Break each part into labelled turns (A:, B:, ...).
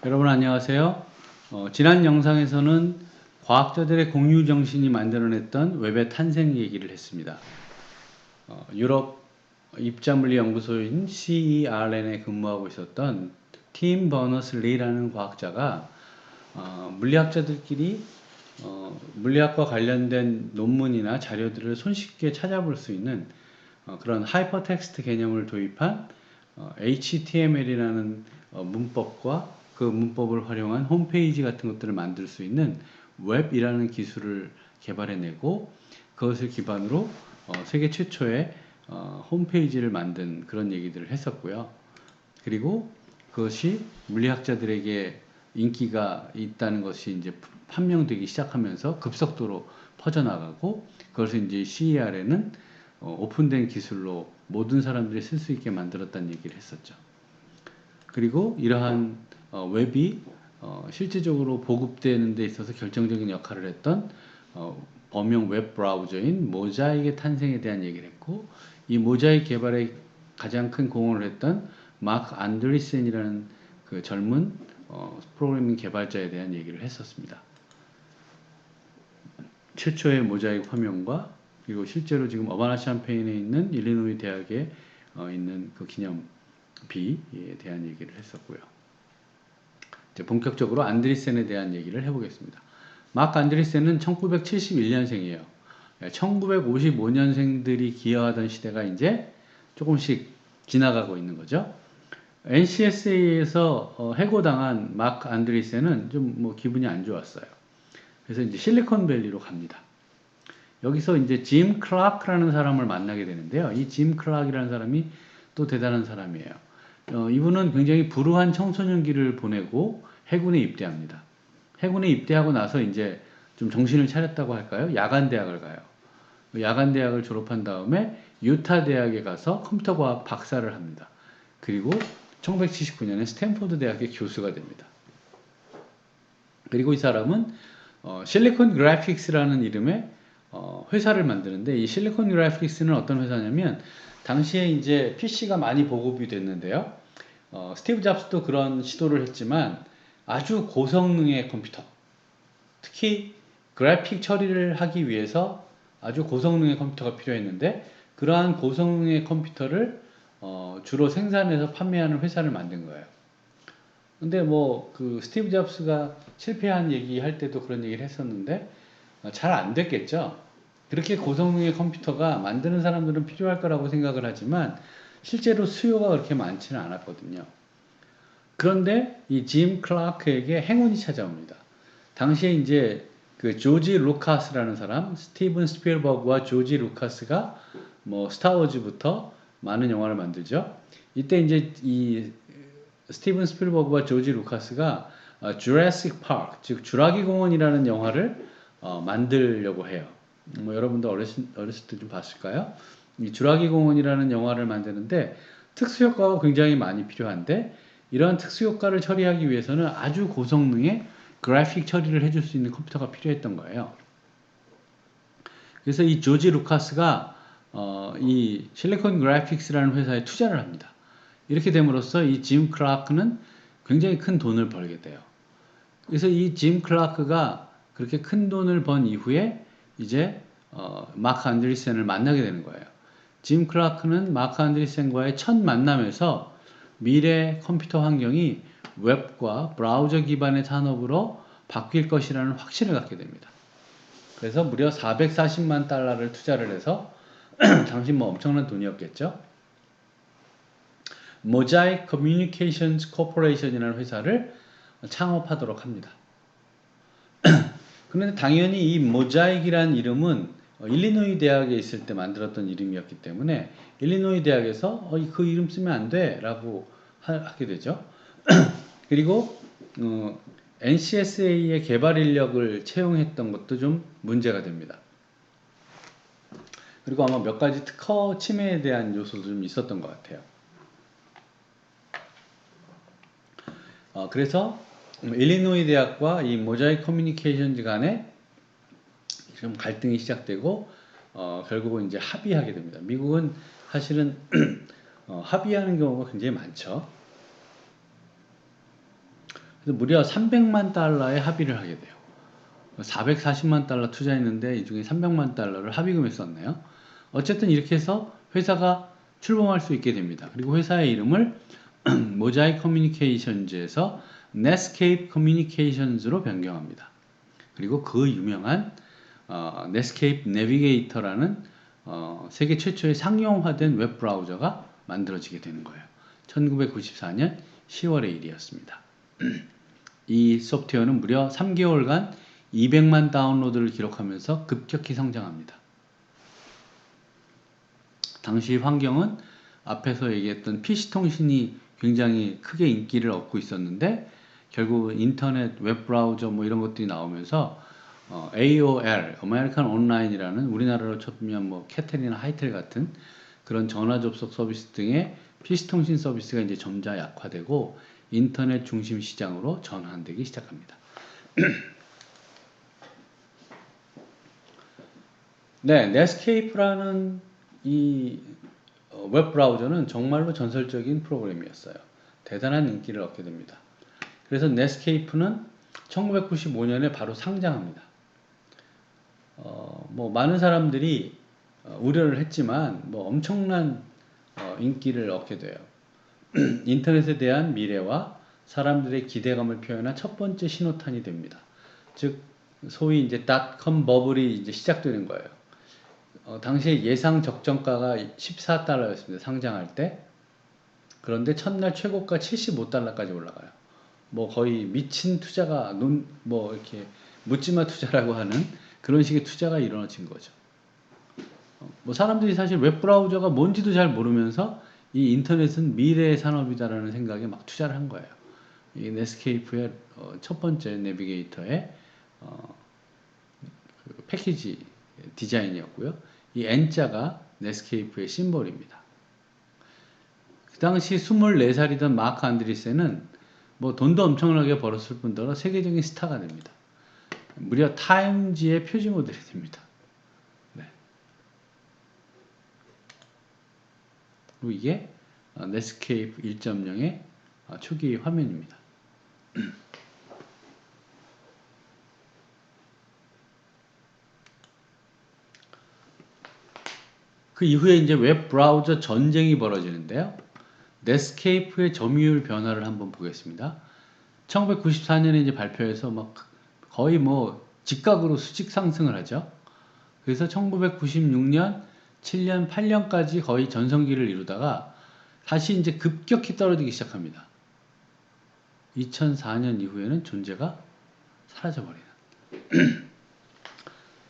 A: 여러분 안녕하세요. 지난 영상에서는 과학자들의 공유 정신이 만들어냈던 웹의 탄생 얘기를 했습니다. 유럽 입자물리 연구소인 CERN에 근무하고 있었던 팀 버너슬리라는 과학자가 물리학자들끼리 물리학과 관련된 논문이나 자료들을 손쉽게 찾아볼 수 있는 그런 하이퍼텍스트 개념을 도입한 HTML이라는 문법과 그 문법을 활용한 홈페이지 같은 것들을 만들 수 있는 웹이라는 기술을 개발해내고 그것을 기반으로 세계 최초의 홈페이지를 만든 그런 얘기들을 했었고요. 그리고 그것이 물리학자들에게 인기가 있다는 것이 이제 판명되기 시작하면서 급속도로 퍼져나가고 그것을 이제 CER에는 오픈된 기술로 모든 사람들이 쓸 수 있게 만들었다는 얘기를 했었죠. 그리고 이러한 웹이 실제적으로 보급되는 데 있어서 결정적인 역할을 했던 범용 웹 브라우저인 모자익의 탄생에 대한 얘기를 했고, 이 모자익 개발에 가장 큰 공헌을 했던 마크 안드리센이라는 그 젊은 프로그래밍 개발자에 대한 얘기를 했었습니다. 최초의 모자익 화면과 그리고 실제로 지금 어바나 샴페인에 있는 일리노이 대학에 있는 그 기념비에 대한 얘기를 했었고요. 이제 본격적으로 안드리센에 대한 얘기를 해보겠습니다. 마크 안드리센은 1971년생이에요. 1955년생들이 기여하던 시대가 이제 조금씩 지나가고 있는 거죠. NCSA에서 해고당한 마크 안드리센은 좀 뭐 기분이 안 좋았어요. 그래서 이제 실리콘밸리로 갑니다. 여기서 이제 짐 클라크라는 사람을 만나게 되는데요. 이 짐 클라크라는 사람이 또 대단한 사람이에요. 이분은 굉장히 불우한 청소년기를 보내고 해군에 입대합니다. 해군에 입대하고 나서 이제 좀 정신을 차렸다고 할까요? 야간 대학을 가요. 야간 대학을 졸업한 다음에 유타 대학에 가서 컴퓨터과학 박사를 합니다. 그리고 1979년에 스탠포드 대학의 교수가 됩니다. 그리고 이 사람은 실리콘 그래픽스라는 이름의 회사를 만드는데, 이 실리콘 그래픽스는 어떤 회사냐면 당시에 이제 PC가 많이 보급이 됐는데요. 스티브 잡스도 그런 시도를 했지만 아주 고성능의 컴퓨터, 특히 그래픽 처리를 하기 위해서 아주 고성능의 컴퓨터가 필요했는데, 그러한 고성능의 컴퓨터를 주로 생산해서 판매하는 회사를 만든 거예요. 근데 뭐 그 스티브 잡스가 실패한 얘기할 때도 그런 얘기를 했었는데 잘 안 됐겠죠. 그렇게 고성능의 컴퓨터가 만드는 사람들은 필요할 거라고 생각을 하지만 실제로 수요가 그렇게 많지는 않았거든요. 그런데 이 짐 클라크에게 행운이 찾아옵니다. 당시에 이제 그 조지 루카스라는 사람, 스티븐 스필버그와 조지 루카스가 뭐 스타워즈부터 많은 영화를 만들죠. 이때 이제 이 스티븐 스필버그와 조지 루카스가 주라식 파크, 즉 주라기 공원이라는 영화를 만들려고 해요. 뭐 여러분도 어렸을 때 좀 봤을까요? 이 주라기 공원이라는 영화를 만드는데 특수 효과가 굉장히 많이 필요한데, 이러한 특수 효과를 처리하기 위해서는 아주 고성능의 그래픽 처리를 해줄 수 있는 컴퓨터가 필요했던 거예요. 그래서 이 조지 루카스가 이 실리콘 그래픽스라는 회사에 투자를 합니다. 이렇게 됨으로써 이 짐 클라크는 굉장히 큰 돈을 벌게 돼요. 그래서 이 짐 클라크가 그렇게 큰 돈을 번 이후에 이제 마크 안드리센을 만나게 되는 거예요. 짐 클라크는 마크 안드리센과의 첫 만남에서 미래 컴퓨터 환경이 웹과 브라우저 기반의 산업으로 바뀔 것이라는 확신을 갖게 됩니다. 그래서 무려 440만 달러를 투자를 해서 당시 뭐 엄청난 돈이었겠죠. 모자이크 커뮤니케이션스 코퍼레이션이라는 회사를 창업하도록 합니다. 그런데 당연히 이 모자익이라는 이름은 일리노이 대학에 있을 때 만들었던 이름이었기 때문에 일리노이 대학에서 그 이름 쓰면 안 돼 라고 하게 되죠. 그리고 NCSA의 개발 인력을 채용했던 것도 좀 문제가 됩니다. 그리고 아마 몇 가지 특허 침해에 대한 요소도 좀 있었던 것 같아요. 그래서 일리노이 대학과 이 모자이크 커뮤니케이션즈 간에 좀 갈등이 시작되고 결국은 이제 합의하게 됩니다. 미국은 사실은 합의하는 경우가 굉장히 많죠. 그래서 무려 300만 달러의 합의를 하게 돼요. 440만 달러 투자했는데 이 중에 300만 달러를 합의금에 썼네요. 어쨌든 이렇게 해서 회사가 출범할 수 있게 됩니다. 그리고 회사의 이름을 모자이 커뮤니케이션즈에서 넷스케이프 커뮤니케이션즈로 변경합니다. 그리고 그 유명한 넷스케이프 내비게이터라는 세계 최초의 상용화된 웹 브라우저가 만들어지게 되는 거예요. 1994년 10월의 일이었습니다. 이 소프트웨어는 무려 3개월간 200만 다운로드를 기록하면서 급격히 성장합니다. 당시 환경은 앞에서 얘기했던 PC통신이 굉장히 크게 인기를 얻고 있었는데 결국 인터넷 웹 브라우저 뭐 이런 것들이 나오면서 AOL, 아메리칸 온라인이라는 우리나라로 쳐보면 뭐 캐텔이나 하이텔 같은 그런 전화 접속 서비스 등의 PC통신 서비스가 이제 점차 약화되고 인터넷 중심 시장으로 전환되기 시작합니다. 네, 넷스케이프라는 이 웹 브라우저는 정말로 전설적인 프로그램이었어요. 대단한 인기를 얻게 됩니다. 그래서 넷스케이프는 1995년에 바로 상장합니다. 뭐 많은 사람들이 우려를 했지만 뭐 엄청난 인기를 얻게 돼요. 인터넷에 대한 미래와 사람들의 기대감을 표현한 첫 번째 신호탄이 됩니다. 즉 소위 이제 닷컴 버블이 이제 시작되는 거예요. 당시에 예상 적정가가 14달러였습니다. 상장할 때. 그런데 첫날 최고가 75달러까지 올라가요. 뭐 거의 미친 투자가 뭐 이렇게 묻지마 투자라고 하는 그런 식의 투자가 이루어진 거죠. 뭐 사람들이 사실 웹브라우저가 뭔지도 잘 모르면서 이 인터넷은 미래의 산업이다라는 생각에 막 투자를 한 거예요. 이 넷스케이프의 첫 번째 내비게이터의 그 패키지 디자인이었고요. 이 N자가 넷스케이프의 심볼입니다. 그 당시 24살이던 마크 안드리센은 뭐 돈도 엄청나게 벌었을 뿐더러 세계적인 스타가 됩니다. 무려 타임지의 표지 모델이 됩니다. 네. 그리고 이게 넷스케이프 1.0의 초기 화면입니다. 그 이후에 이제 웹 브라우저 전쟁이 벌어지는데요. 넷스케이프의 점유율 변화를 한번 보겠습니다. 1994년에 이제 발표해서 막 거의 뭐 직각으로 수직 상승을 하죠. 그래서 1996년, 7년, 8년까지 거의 전성기를 이루다가 다시 이제 급격히 떨어지기 시작합니다. 2004년 이후에는 존재가 사라져버리는.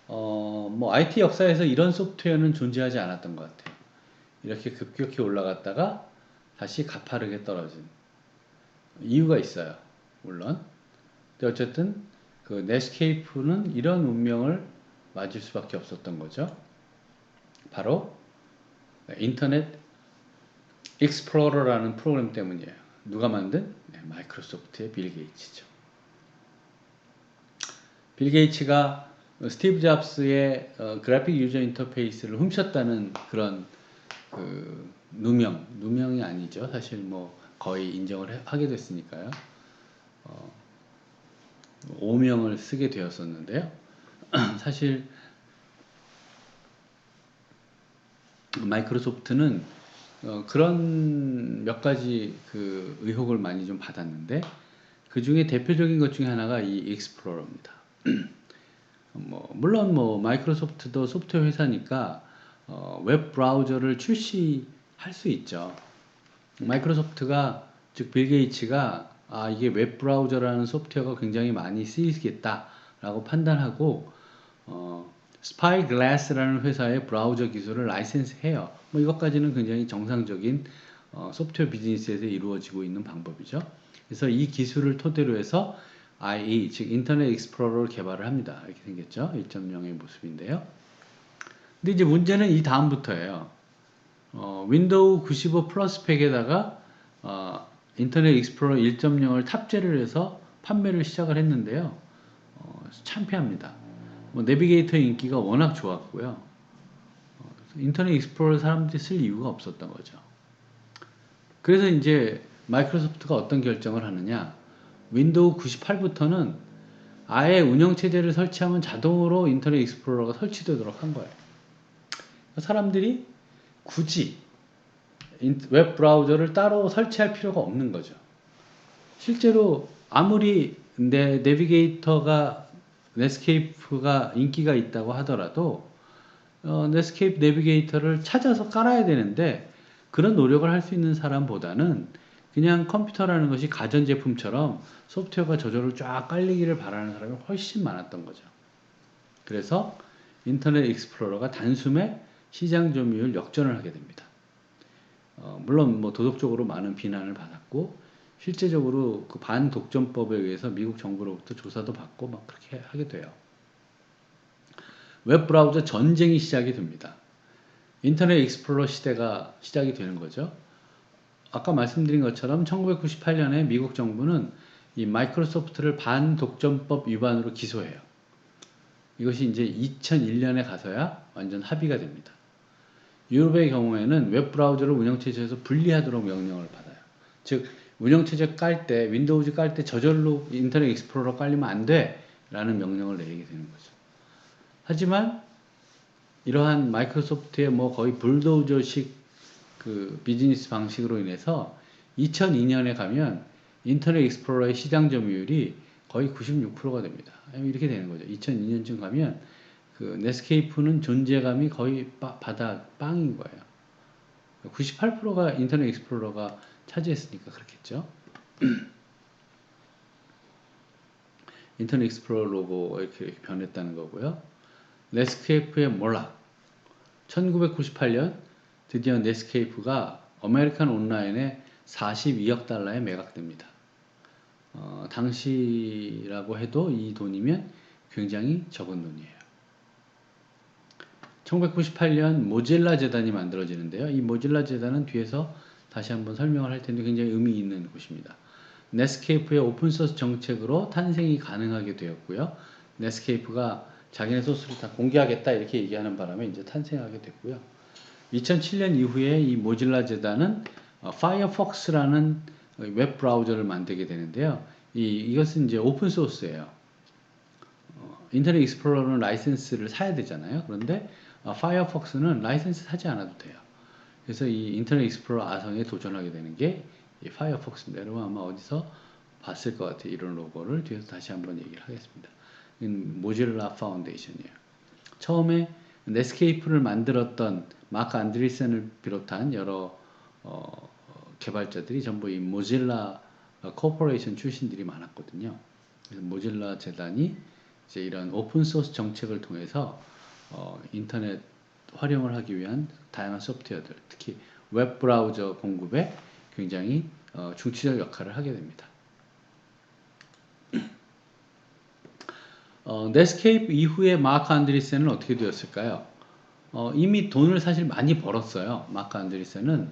A: 뭐 IT 역사에서 이런 소프트웨어는 존재하지 않았던 것 같아요. 이렇게 급격히 올라갔다가 다시 가파르게 떨어진 이유가 있어요. 물론. 근데 어쨌든 그 넷스케이프는 이런 운명을 맞을 수밖에 없었던 거죠. 바로 인터넷 익스플로러라는 프로그램 때문이에요. 누가 만든? 네, 마이크로소프트의 빌 게이츠죠. 빌 게이츠가 스티브 잡스의 그래픽 유저 인터페이스를 훔쳤다는 그런 그 누명이 아니죠. 사실 뭐 거의 인정을 하게 됐으니까요. 오명을 쓰게 되었었는데요. 사실 마이크로소프트는 그런 몇 가지 그 의혹을 많이 좀 받았는데 그 중에 대표적인 것 중에 하나가 이 익스플로러입니다. 뭐 물론 뭐 마이크로소프트도 소프트웨어 회사니까 웹 브라우저를 출시할 수 있죠. 마이크로소프트가 즉 빌 게이츠가 이게 웹 브라우저라는 소프트웨어가 굉장히 많이 쓰이겠다라고 판단하고 스파이 글래스라는 회사의 브라우저 기술을 라이센스해요. 뭐 이것까지는 굉장히 정상적인 소프트웨어 비즈니스에서 이루어지고 있는 방법이죠. 그래서 이 기술을 토대로 해서 IE, 즉 인터넷 익스플로러를 개발을 합니다. 이렇게 생겼죠. 1.0의 모습인데요. 근데 이제 문제는 이 다음부터예요. 윈도우 95 플러스 팩에다가 인터넷 익스플로러 1.0을 탑재를 해서 판매를 시작을 했는데요. 창피합니다. 뭐 내비게이터의 인기가 워낙 좋았고요. 인터넷 익스플로러 사람들이 쓸 이유가 없었던 거죠. 그래서 이제 마이크로소프트가 어떤 결정을 하느냐, 윈도우 98부터는 아예 운영체제를 설치하면 자동으로 인터넷 익스플로러가 설치되도록 한 거예요. 사람들이 굳이 웹 브라우저를 따로 설치할 필요가 없는 거죠. 실제로 아무리 내비게이터가 넷스케이프가 인기가 있다고 하더라도 넷스케이프 내비게이터를 찾아서 깔아야 되는데 그런 노력을 할 수 있는 사람보다는 그냥 컴퓨터라는 것이 가전제품처럼 소프트웨어가 저절로 쫙 깔리기를 바라는 사람이 훨씬 많았던 거죠. 그래서 인터넷 익스플로러가 단숨에 시장 점유율 역전을 하게 됩니다. 물론 뭐 도덕적으로 많은 비난을 받았고 실제적으로 그 반독점법에 의해서 미국 정부로부터 조사도 받고 막 그렇게 하게 돼요. 웹 브라우저 전쟁이 시작이 됩니다. 인터넷 익스플로러 시대가 시작이 되는 거죠. 아까 말씀드린 것처럼 1998년에 미국 정부는 이 마이크로소프트를 반독점법 위반으로 기소해요. 이것이 이제 2001년에 가서야 완전 합의가 됩니다. 유럽의 경우에는 웹 브라우저를 운영체제에서 분리하도록 명령을 받아요. 즉 운영체제 깔 때, 윈도우즈 깔 때 저절로 인터넷 익스플로러 깔리면 안 돼 라는 명령을 내리게 되는 거죠. 하지만 이러한 마이크로소프트의 뭐 거의 불도저식 그 비즈니스 방식으로 인해서 2002년에 가면 인터넷 익스플로러의 시장 점유율이 거의 96%가 됩니다. 이렇게 되는 거죠. 2002년쯤 가면 그 넷스케이프는 존재감이 거의 빵인 거예요. 98%가 인터넷 익스플로러가 차지했으니까 그렇겠죠. 인터넷 익스플로러 로고가 이렇게 변했다는 거고요. 넷스케이프의 몰락. 1998년 드디어 넷스케이프가 아메리칸 온라인에 42억 달러에 매각됩니다. 당시라고 해도 이 돈이면 굉장히 적은 돈이에요. 1998년 모질라 재단이 만들어지는데요. 이 모질라 재단은 뒤에서 다시 한번 설명을 할 텐데 굉장히 의미 있는 곳입니다. 넷스케이프의 오픈소스 정책으로 탄생이 가능하게 되었고요. 넷스케이프가 자기네 소스를 다 공개하겠다 이렇게 얘기하는 바람에 이제 탄생하게 됐고요. 2007년 이후에 이 모질라 재단은 파이어폭스라는 웹 브라우저를 만들게 되는데요. 이것은 이제 오픈 소스예요. 인터넷 익스플로러는 라이센스를 사야 되잖아요. 그런데 파이어폭스는 라이센스 사지 않아도 돼요. 그래서 이 인터넷 익스플로러 아성에 도전하게 되는 게 이 파이어폭스입니다. 여러분 아마 어디서 봤을 것 같아요. 이런 로고를 뒤에서 다시 한번 얘기를 하겠습니다. 모질라 파운데이션이에요. 처음에 넷스케이프를 만들었던 마크 안드리센을 비롯한 여러 개발자들이 전부 이 모질라 코퍼레이션 출신들이 많았거든요. 그래서 모질라 재단이 이제 이런 오픈 소스 정책을 통해서 인터넷 활용을 하기 위한 다양한 소프트웨어들, 특히 웹 브라우저 공급에 굉장히 중추적 역할을 하게 됩니다. 넷스케이프 이후에 마크 안드리센은 어떻게 되었을까요? 이미 돈을 사실 많이 벌었어요. 마크 안드리센은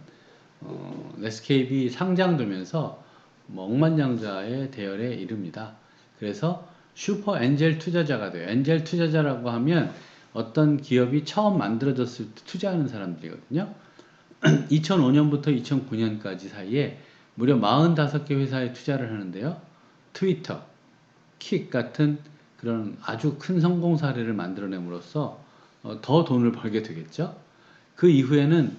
A: 넷스케이프이 상장되면서 뭐 억만장자의 대열에 이릅니다. 그래서 슈퍼 엔젤 투자자가 돼요. 엔젤 투자자라고 하면 어떤 기업이 처음 만들어졌을 때 투자하는 사람들이거든요. 2005년부터 2009년까지 사이에 무려 45개 회사에 투자를 하는데요. 트위터, 킥 같은 그런 아주 큰 성공 사례를 만들어냄으로써 더 돈을 벌게 되겠죠. 그 이후에는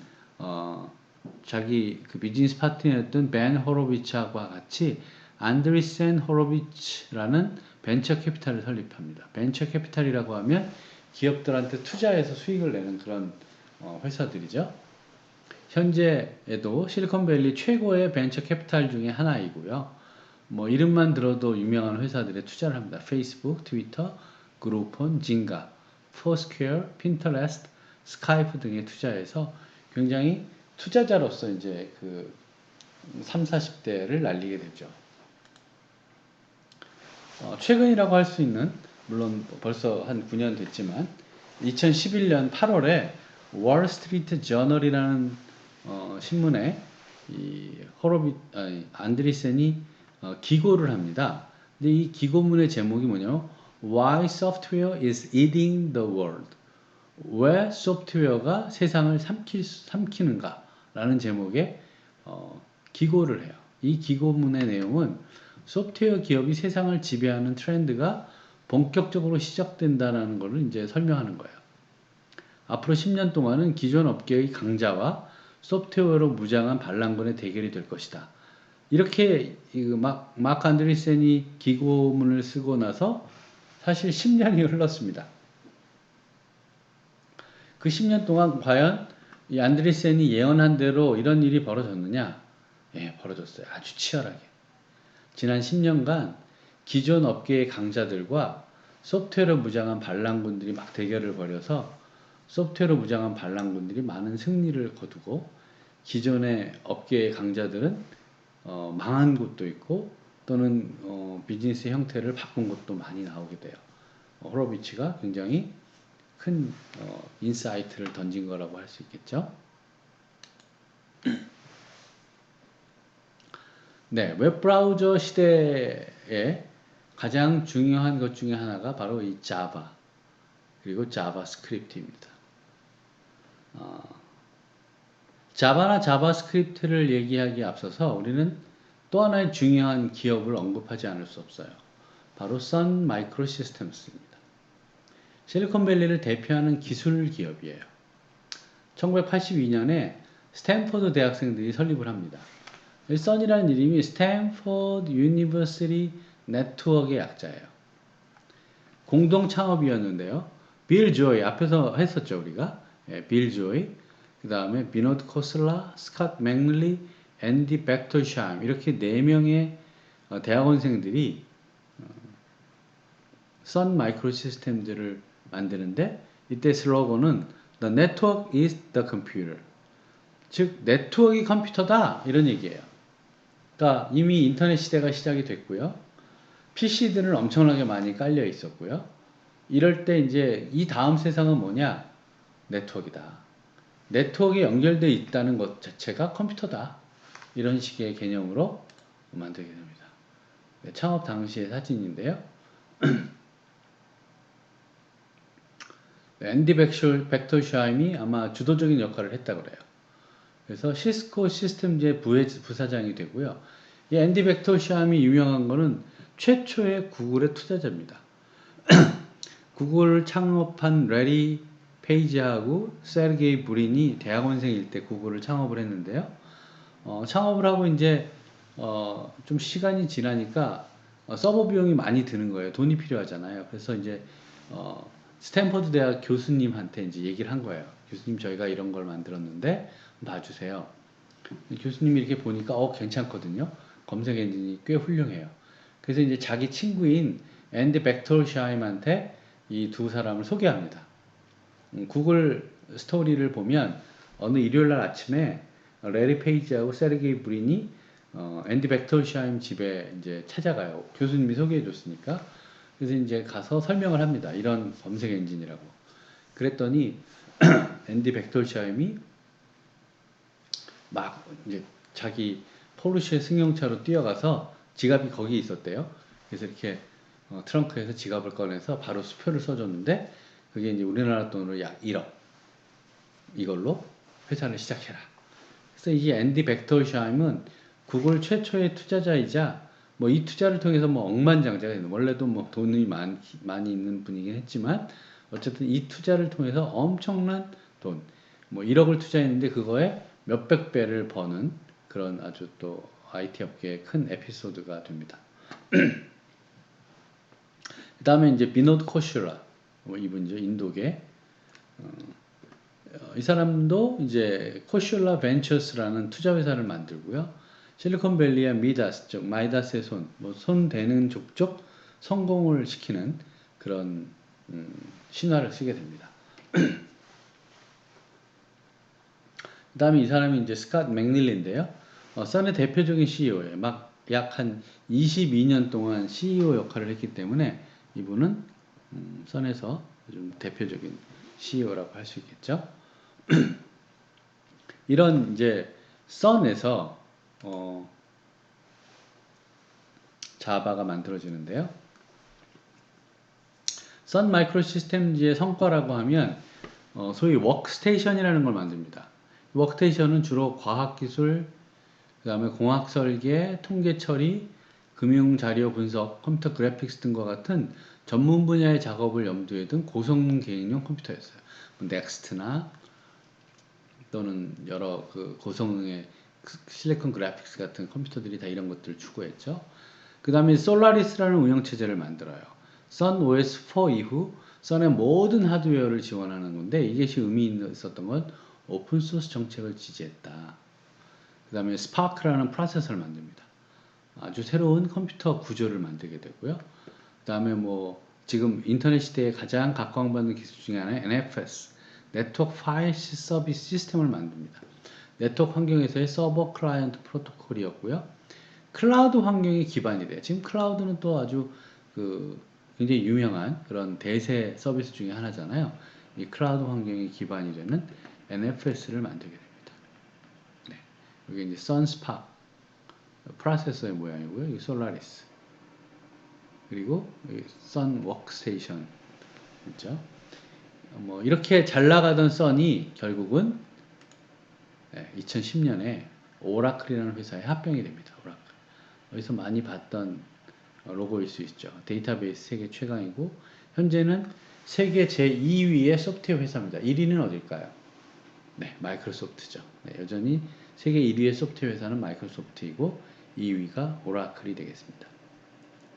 A: 자기 그 비즈니스 파트너였던 벤 호로비츠와 같이 안드리센 호로비츠라는 벤처 캐피탈을 설립합니다. 벤처 캐피탈이라고 하면 기업들한테 투자해서 수익을 내는 그런 회사들이죠. 현재에도 실리콘밸리 최고의 벤처 캐피탈 중에 하나이고요. 뭐 이름만 들어도 유명한 회사들에 투자를 합니다. 페이스북, 트위터, 그루폰, 진가, 포스퀘어, 핀터레스트, 스카이프 등에 투자해서 굉장히 투자자로서 이제 그 3, 40대를 날리게 되죠. 최근이라고 할 수 있는, 물론 벌써 한 9년 됐지만 2011년 8월에 월스트리트 저널이라는 신문에 이 안드리센이 기고를 합니다. 근데 이 기고문의 제목이 뭐냐면 Why Software is Eating the World. 왜 소프트웨어가 세상을 삼키는가 라는 제목의 기고를 해요. 이 기고문의 내용은 소프트웨어 기업이 세상을 지배하는 트렌드가 본격적으로 시작된다는 것을 이제 설명하는 거예요. 앞으로 10년 동안은 기존 업계의 강자와 소프트웨어로 무장한 반란군의 대결이 될 것이다. 이렇게 마크 안드리센이 기고문을 쓰고 나서 사실 10년이 흘렀습니다. 그 10년 동안 과연 이 안드리센이 예언한 대로 이런 일이 벌어졌느냐? 예, 벌어졌어요. 아주 치열하게. 지난 10년간 기존 업계의 강자들과 소프트웨어로 무장한 반란군들이 막 대결을 벌여서 소프트웨어로 무장한 반란군들이 많은 승리를 거두고 기존의 업계의 강자들은 망한 곳도 있고 또는 비즈니스 형태를 바꾼 곳도 많이 나오게 돼요. 호로비츠가 굉장히 큰 인사이트를 던진 거라고 할 수 있겠죠. 네, 웹브라우저 시대에 가장 중요한 것 중에 하나가 바로 이 자바 그리고 자바스크립트입니다. 자바나 자바스크립트를 얘기하기에 앞서서 우리는 또 하나의 중요한 기업을 언급하지 않을 수 없어요. 바로 선 마이크로 시스템스입니다. 실리콘밸리를 대표하는 기술 기업이에요. 1982년에 스탠퍼드 대학생들이 설립을 합니다. 선이라는 이름이 스탠퍼드 유니버시티 네트워크의 약자예요. 공동 창업이었는데요. 빌 조이 앞에서 했었죠 우리가. 빌 조이, 그 다음에 비노드 코슬라, 스캇 맥밀리, 앤디 벡터샤임 이렇게 4명의 대학원생들이 선 마이크로 시스템들을 만드는데 이때 슬로건은 The network is the computer. 즉 네트워크가 컴퓨터다 이런 얘기예요. 그러니까 이미 인터넷 시대가 시작이 됐고요. PC들은 엄청나게 많이 깔려 있었고요. 이럴 때 이제 이 다음 세상은 뭐냐? 네트워크이다. 네트워크에 연결되어 있다는 것 자체가 컴퓨터다. 이런 식의 개념으로 만들게 됩니다. 창업 당시의 사진인데요. 앤디 벡터샤임이 아마 주도적인 역할을 했다고 그래요. 그래서 시스코 시스템즈의 부사장이 되고요. 이 앤디 벡터샤임이 유명한 거는 최초의 구글의 투자자입니다. 구글을 창업한 레리 페이지하고 세르게이 브린이 대학원생일 때 구글을 창업을 했는데요. 창업을 하고 이제 좀 시간이 지나니까 서버 비용이 많이 드는 거예요. 돈이 필요하잖아요. 그래서 이제 스탠퍼드 대학 교수님한테 이제 얘기를 한 거예요. 교수님 저희가 이런 걸 만들었는데 봐주세요. 교수님이 이렇게 보니까 괜찮거든요. 검색 엔진이 꽤 훌륭해요. 그래서 이제 자기 친구인 앤디 벡터샤임한테 이 두 사람을 소개합니다. 구글 스토리를 보면 어느 일요일 날 아침에 레리 페이지하고 세르게이 브린이 앤디 벡터샤임 집에 이제 찾아가요. 교수님이 소개해 줬으니까. 그래서 이제 가서 설명을 합니다. 이런 검색 엔진이라고. 그랬더니 앤디 벡터샤임이 막 이제 자기 포르쉐 승용차로 뛰어가서 지갑이 거기 있었대요. 그래서 이렇게 트렁크에서 지갑을 꺼내서 바로 수표를 써줬는데 그게 이제 우리나라 돈으로 약 1억 이걸로 회사를 시작해라. 그래서 이 앤디 벡터샤임은 구글 최초의 투자자이자 뭐 이 투자를 통해서 뭐 억만장자가 되는 원래도 뭐 돈이 많이 있는 분이긴 했지만 어쨌든 이 투자를 통해서 엄청난 돈 뭐 1억을 투자했는데 그거에 몇백 배를 버는 그런 아주 또 IT 업계의 큰 에피소드가 됩니다. 그 다음에 이제 비노드 코슐라 이분이죠. 인도계. 이 사람도 이제 코슐라 벤처스라는 투자 회사를 만들고요. 실리콘밸리와 미다스, 즉 마이다스의 손 대는 족족 성공을 시키는 그런 신화를 쓰게 됩니다. 그 다음에 이 사람이 이제 스캇 맥닐리인데요. 선의 대표적인 CEO예요. 막 약 한 22년 동안 CEO 역할을 했기 때문에 이분은 선에서 좀 대표적인 CEO라고 할 수 있겠죠. 이런 이제 선에서 자바가 만들어지는데요. 선 마이크로 시스템즈의 성과라고 하면 소위 워크스테이션이라는 걸 만듭니다. 워크스테이션은 주로 과학기술, 그 다음에 공학설계, 통계처리, 금융 자료 분석, 컴퓨터 그래픽스 등과 같은 전문 분야의 작업을 염두에 둔 고성능 개인용 컴퓨터였어요. 넥스트나 또는 여러 그 고성능의 실리콘 그래픽스 같은 컴퓨터들이 다 이런 것들을 추구했죠. 그 다음에 솔라리스라는 운영체제를 만들어요. 선 OS4 이후 선의 모든 하드웨어를 지원하는 건데 이것이 의미 있었던 건 오픈소스 정책을 지지했다. 그 다음에 스파크라는 프로세서를 만듭니다. 아주 새로운 컴퓨터 구조를 만들게 되고요. 그 다음에 뭐 지금 인터넷 시대에 가장 각광받는 기술 중에 하나는 NFS, 네트워크 파일 서비스 시스템을 만듭니다. 네트워크 환경에서의 서버 클라이언트 프로토콜이었고요. 클라우드 환경이 기반이 돼요. 지금 클라우드는 또 아주 그 굉장히 유명한 그런 대세 서비스 중에 하나잖아요. 이 클라우드 환경이 기반이 되는 NFS를 만들게 됩니다. 네. 이게 이제 선스파 프로세서의 모양이고요. 이 솔라리스. 그리고 선 워크스테이션 있죠. 뭐 이렇게 잘 나가던 선이 결국은 2010년에 오라클이라는 회사에 합병이 됩니다. 오라클. 여기서 많이 봤던 로고일 수 있죠. 데이터베이스 세계 최강이고 현재는 세계 제2위의 소프트웨어 회사입니다. 1위는 어딜까요? 네, 마이크로소프트죠. 네, 여전히 세계 1위의 소프트웨어 회사는 마이크로소프트이고 2위가 오라클이 되겠습니다.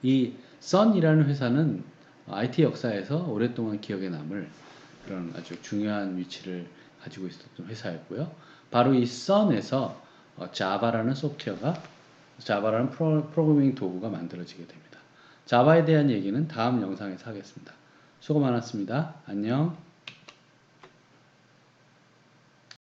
A: 이 선이라는 회사는 IT 역사에서 오랫동안 기억에 남을 그런 아주 중요한 위치를 가지고 있었던 회사였고요. 바로 이 선에서 자바라는 소프트웨어가 자바라는 프로그래밍 도구가 만들어지게 됩니다. 자바에 대한 얘기는 다음 영상에서 하겠습니다. 수고 많았습니다. 안녕.